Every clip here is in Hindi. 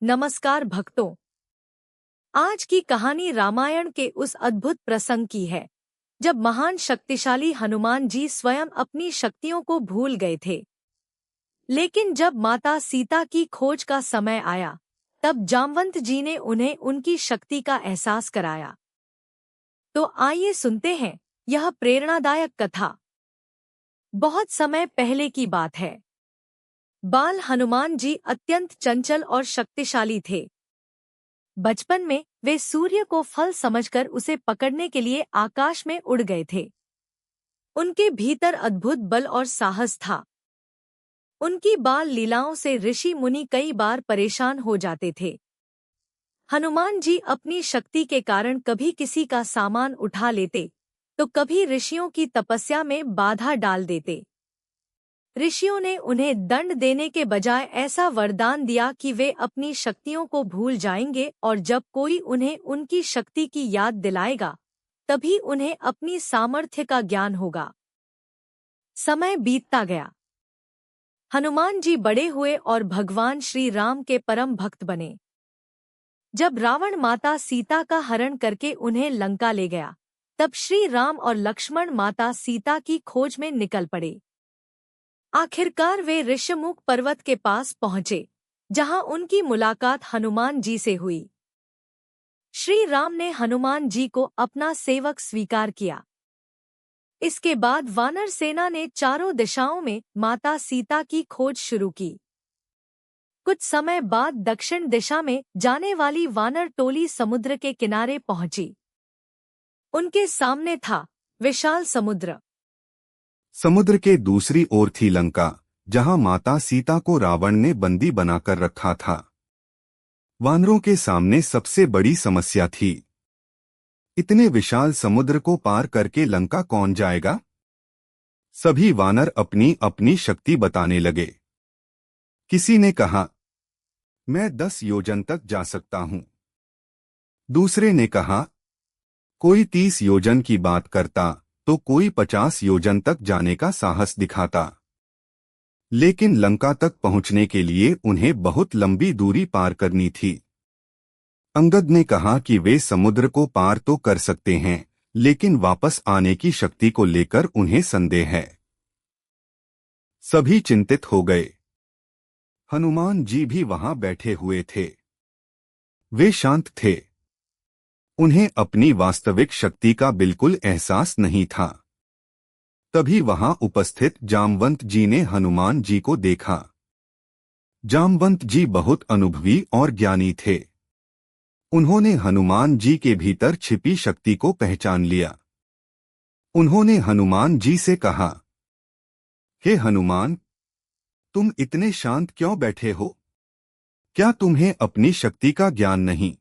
नमस्कार भक्तों। आज की कहानी रामायण के उस अद्भुत प्रसंग की है जब महान शक्तिशाली हनुमान जी स्वयं अपनी शक्तियों को भूल गए थे। लेकिन जब माता सीता की खोज का समय आया, तब जामवंत जी ने उन्हें उनकी शक्ति का एहसास कराया। तो आइए सुनते हैं यह प्रेरणादायक कथा। बहुत समय पहले की बात है। बाल हनुमान जी अत्यंत चंचल और शक्तिशाली थे। बचपन में वे सूर्य को फल समझकर उसे पकड़ने के लिए आकाश में उड़ गए थे। उनके भीतर अद्भुत बल और साहस था। उनकी बाल लीलाओं से ऋषि मुनि कई बार परेशान हो जाते थे। हनुमान जी अपनी शक्ति के कारण कभी किसी का सामान उठा लेते, तो कभी ऋषियों की तपस्या में बाधा डाल देते। ऋषियों ने उन्हें दंड देने के बजाय ऐसा वरदान दिया कि वे अपनी शक्तियों को भूल जाएंगे और जब कोई उन्हें उनकी शक्ति की याद दिलाएगा, तभी उन्हें अपनी सामर्थ्य का ज्ञान होगा। समय बीतता गया। हनुमान जी बड़े हुए और भगवान श्री राम के परम भक्त बने। जब रावण माता सीता का हरण करके उन्हें लंका ले गया, तब श्री राम और लक्ष्मण माता सीता की खोज में निकल पड़े। आखिरकार वे ऋषमुख पर्वत के पास पहुंचे, जहां उनकी मुलाकात हनुमान जी से हुई। श्री राम ने हनुमान जी को अपना सेवक स्वीकार किया। इसके बाद वानर सेना ने चारों दिशाओं में माता सीता की खोज शुरू की। कुछ समय बाद दक्षिण दिशा में जाने वाली वानर टोली समुद्र के किनारे पहुंची। उनके सामने था विशाल समुद्र। समुद्र के दूसरी ओर थी लंका, जहां माता सीता को रावण ने बंदी बनाकर रखा था। वानरों के सामने सबसे बड़ी समस्या थी, इतने विशाल समुद्र को पार करके लंका कौन जाएगा? सभी वानर अपनी अपनी शक्ति बताने लगे। किसी ने कहा, मैं 10 योजन तक जा सकता हूं। दूसरे ने कहा, कोई 30 योजन की बात करता तो कोई 50 योजन तक जाने का साहस दिखाता। लेकिन लंका तक पहुंचने के लिए उन्हें बहुत लंबी दूरी पार करनी थी। अंगद ने कहा कि वे समुद्र को पार तो कर सकते हैं, लेकिन वापस आने की शक्ति को लेकर उन्हें संदेह है। सभी चिंतित हो गए। हनुमान जी भी वहां बैठे हुए थे। वे शांत थे। उन्हें अपनी वास्तविक शक्ति का बिल्कुल एहसास नहीं था। तभी वहां उपस्थित जामवंत जी ने हनुमान जी को देखा। जामवंत जी बहुत अनुभवी और ज्ञानी थे। उन्होंने हनुमान जी के भीतर छिपी शक्ति को पहचान लिया। उन्होंने हनुमान जी से कहा, हे हनुमान, तुम इतने शांत क्यों बैठे हो? क्या तुम्हें अपनी शक्ति का ज्ञान नहीं?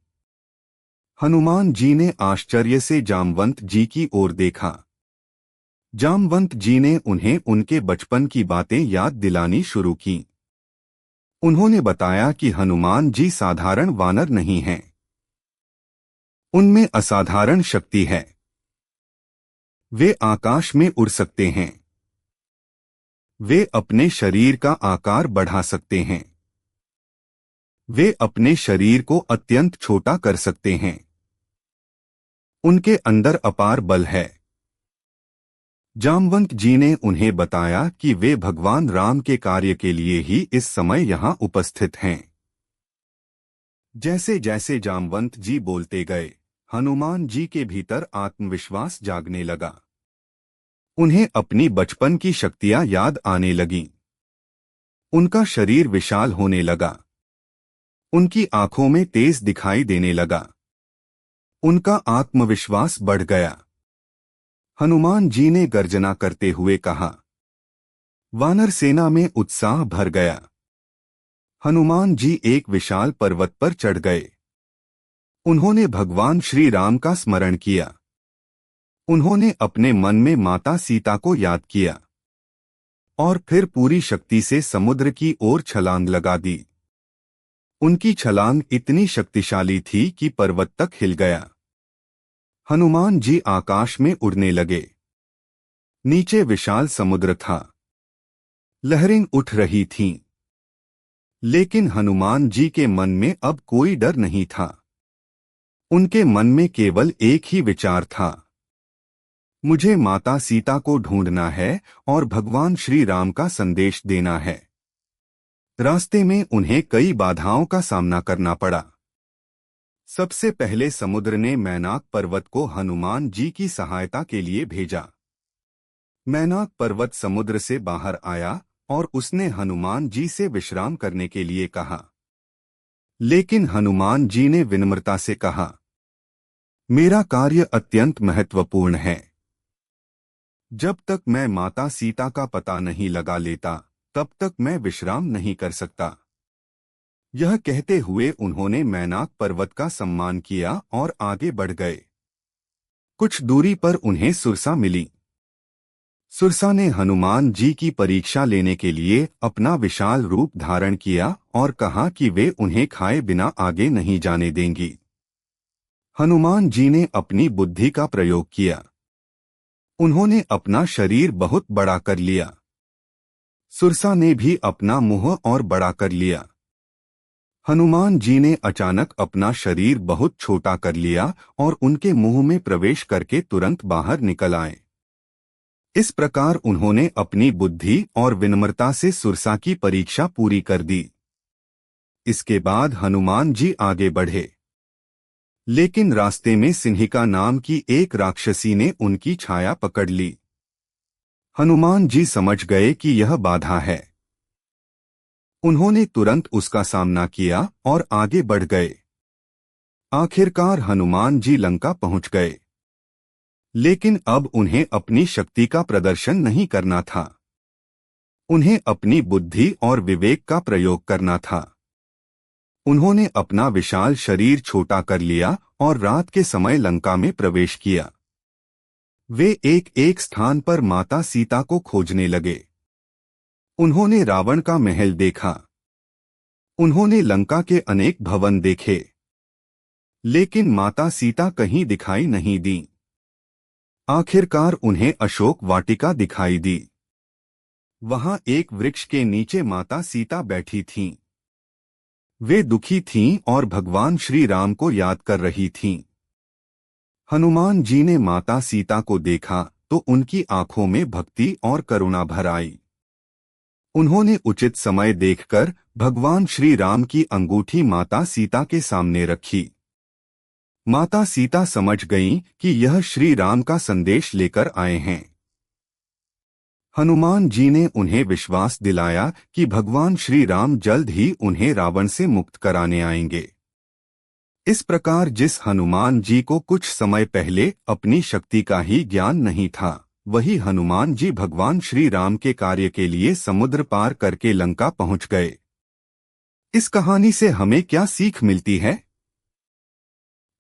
हनुमान जी ने आश्चर्य से जामवंत जी की ओर देखा। जामवंत जी ने उन्हें उनके बचपन की बातें याद दिलानी शुरू की। उन्होंने बताया कि हनुमान जी साधारण वानर नहीं हैं। उनमें असाधारण शक्ति है। वे आकाश में उड़ सकते हैं। वे अपने शरीर का आकार बढ़ा सकते हैं। वे अपने शरीर को अत्यंत छोटा कर सकते हैं। उनके अंदर अपार बल है। जामवंत जी ने उन्हें बताया कि वे भगवान राम के कार्य के लिए ही इस समय यहां उपस्थित हैं। जैसे जैसे जामवंत जी बोलते गए, हनुमान जी के भीतर आत्मविश्वास जागने लगा। उन्हें अपनी बचपन की शक्तियां याद आने लगीं। उनका शरीर विशाल होने लगा। उनकी आंखों में तेज दिखाई देने लगा। उनका आत्मविश्वास बढ़ गया। हनुमान जी ने गर्जना करते हुए कहा। वानर सेना में उत्साह भर गया। हनुमान जी एक विशाल पर्वत पर चढ़ गए। उन्होंने भगवान श्री राम का स्मरण किया। उन्होंने अपने मन में माता सीता को याद किया और फिर पूरी शक्ति से समुद्र की ओर छलांग लगा दी। उनकी छलांग इतनी शक्तिशाली थी कि पर्वत तक हिल गया। हनुमान जी आकाश में उड़ने लगे। नीचे विशाल समुद्र था। लहरें उठ रही थीं। लेकिन हनुमान जी के मन में अब कोई डर नहीं था। उनके मन में केवल एक ही विचार था, मुझे माता सीता को ढूंढना है और भगवान श्री राम का संदेश देना है। रास्ते में उन्हें कई बाधाओं का सामना करना पड़ा। सबसे पहले समुद्र ने मैनाक पर्वत को हनुमान जी की सहायता के लिए भेजा। मैनाक पर्वत समुद्र से बाहर आया और उसने हनुमान जी से विश्राम करने के लिए कहा। लेकिन हनुमान जी ने विनम्रता से कहा, मेरा कार्य अत्यंत महत्वपूर्ण है। जब तक मैं माता सीता का पता नहीं लगा लेता, तब तक मैं विश्राम नहीं कर सकता। यह कहते हुए उन्होंने मैनाक पर्वत का सम्मान किया और आगे बढ़ गए। कुछ दूरी पर उन्हें सुरसा मिली। सुरसा ने हनुमान जी की परीक्षा लेने के लिए अपना विशाल रूप धारण किया और कहा कि वे उन्हें खाए बिना आगे नहीं जाने देंगी। हनुमान जी ने अपनी बुद्धि का प्रयोग किया। उन्होंने अपना शरीर बहुत बड़ा कर लिया। सुरसा ने भी अपना मुंह और बड़ा कर लिया। हनुमान जी ने अचानक अपना शरीर बहुत छोटा कर लिया और उनके मुंह में प्रवेश करके तुरंत बाहर निकल आए। इस प्रकार उन्होंने अपनी बुद्धि और विनम्रता से सुरसा की परीक्षा पूरी कर दी। इसके बाद हनुमान जी आगे बढ़े, लेकिन रास्ते में सिंहिका नाम की एक राक्षसी ने उनकी छाया पकड़ ली। हनुमान जी समझ गए कि यह बाधा है। उन्होंने तुरंत उसका सामना किया और आगे बढ़ गए। आखिरकार हनुमान जी लंका पहुंच गए। लेकिन अब उन्हें अपनी शक्ति का प्रदर्शन नहीं करना था। उन्हें अपनी बुद्धि और विवेक का प्रयोग करना था। उन्होंने अपना विशाल शरीर छोटा कर लिया और रात के समय लंका में प्रवेश किया। वे एक एक स्थान पर माता सीता को खोजने लगे। उन्होंने रावण का महल देखा। उन्होंने लंका के अनेक भवन देखे, लेकिन माता सीता कहीं दिखाई नहीं दी। आखिरकार उन्हें अशोक वाटिका दिखाई दी। वहां एक वृक्ष के नीचे माता सीता बैठी थीं। वे दुखी थीं और भगवान श्री राम को याद कर रही थीं। हनुमान जी ने माता सीता को देखा तो उनकी आंखों में भक्ति और करुणा भर आई। उन्होंने उचित समय देखकर भगवान श्री राम की अंगूठी माता सीता के सामने रखी। माता सीता समझ गईं कि यह श्री राम का संदेश लेकर आए हैं। हनुमान जी ने उन्हें विश्वास दिलाया कि भगवान श्री राम जल्द ही उन्हें रावण से मुक्त कराने आएंगे। इस प्रकार जिस हनुमान जी को कुछ समय पहले अपनी शक्ति का ही ज्ञान नहीं था, वही हनुमान जी भगवान श्री राम के कार्य के लिए समुद्र पार करके लंका पहुंच गए। इस कहानी से हमें क्या सीख मिलती है?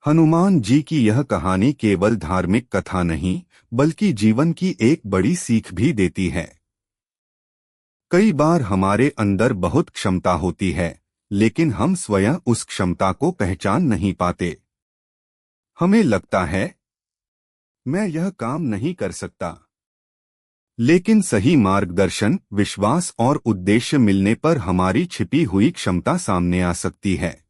हनुमान जी की यह कहानी केवल धार्मिक कथा नहीं, बल्कि जीवन की एक बड़ी सीख भी देती है। कई बार हमारे अंदर बहुत क्षमता होती है, लेकिन हम स्वयं उस क्षमता को पहचान नहीं पाते। हमें लगता है, मैं यह काम नहीं कर सकता। लेकिन सही मार्गदर्शन, विश्वास और उद्देश्य मिलने पर हमारी छिपी हुई क्षमता सामने आ सकती है।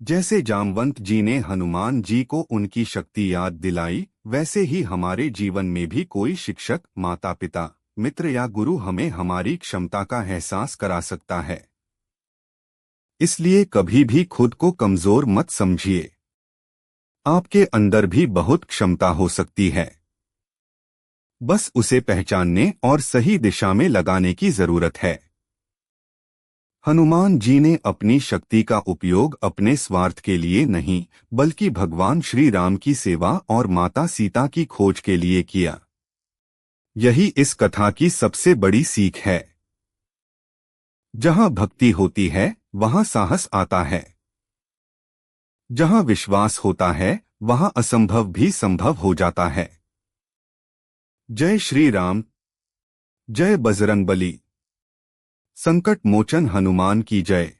जैसे जामवंत जी ने हनुमान जी को उनकी शक्ति याद दिलाई, वैसे ही हमारे जीवन में भी कोई शिक्षक, माता पिता, मित्र या गुरु हमें हमारी क्षमता का एहसास करा सकता है। इसलिए कभी भी खुद को कमजोर मत समझिए। आपके अंदर भी बहुत क्षमता हो सकती है। बस उसे पहचानने और सही दिशा में लगाने की जरूरत है। हनुमान जी ने अपनी शक्ति का उपयोग अपने स्वार्थ के लिए नहीं, बल्कि भगवान श्री राम की सेवा और माता सीता की खोज के लिए किया। यही इस कथा की सबसे बड़ी सीख है। जहां भक्ति होती है, वहां साहस आता है। जहां विश्वास होता है, वहां असंभव भी संभव हो जाता है। जय श्री राम। जय बजरंगबली। संकट मोचन हनुमान की जय।